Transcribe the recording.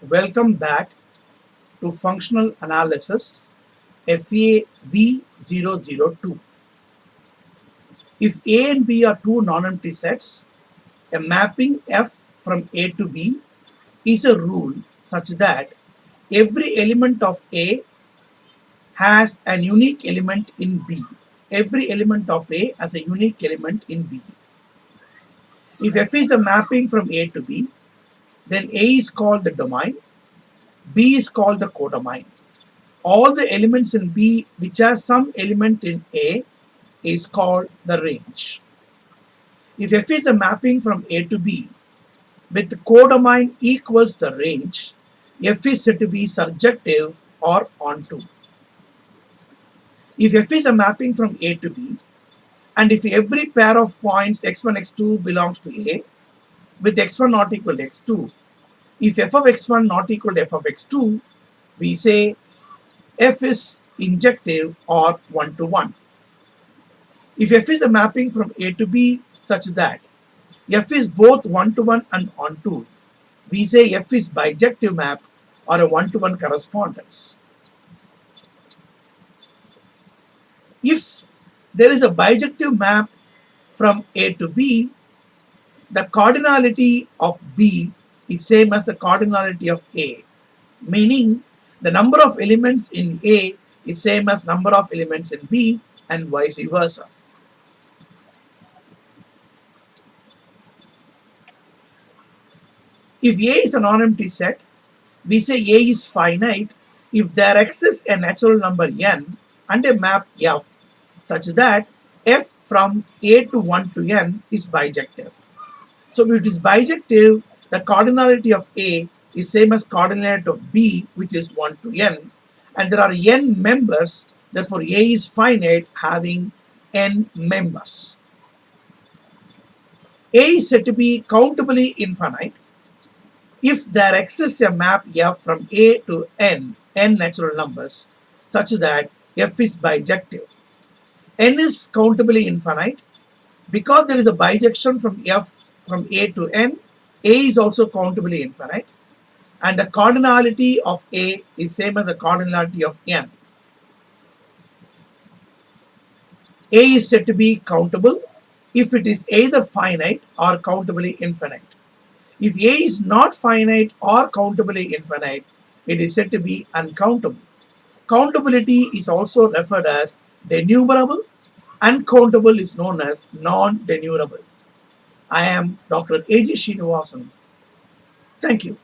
Welcome back to Functional Analysis FAV002. If A and B are two non-empty sets, a mapping F from A to B is a rule such that every element of A has an unique element in B. Every element of A has a unique element in B. If F is a mapping from A to B, then A is called the domain, B is called the codomain. All the elements in B which has some element in A is called the range. If F is a mapping from A to B with codomain equals the range, F is said to be surjective or onto. If F is a mapping from A to B, and if every pair of points x1, x2 belongs to A with x1 not equal to x2, if f of x1 not equal to f of x2, we say F is injective or one-to-one. If F is a mapping from A to B such that F is both one-to-one and onto, we say F is bijective map or a one-to-one correspondence. If there is a bijective map from A to B, the cardinality of B is same as the cardinality of A, meaning the number of elements in A is same as number of elements in B and vice versa. If A is a non-empty set, we say A is finite if there exists a natural number n and a map F such that F from A to 1 to n is bijective. So if it is bijective, the cardinality of A is same as cardinality of B, which is 1 to n, and there are n members, therefore A is finite having n members. A is said to be countably infinite if there exists a map F from A to n natural numbers, such that F is bijective. N is countably infinite. Because there is a bijection from F from A to n, A is also countably infinite, and the cardinality of A is same as the cardinality of n. A is said to be countable if it is either finite or countably infinite. If A is not finite or countably infinite, it is said to be uncountable. Countability is also referred as denumerable. Uncountable is known as non-denumerable. I am Dr. A.G. Srinivasan. Thank you.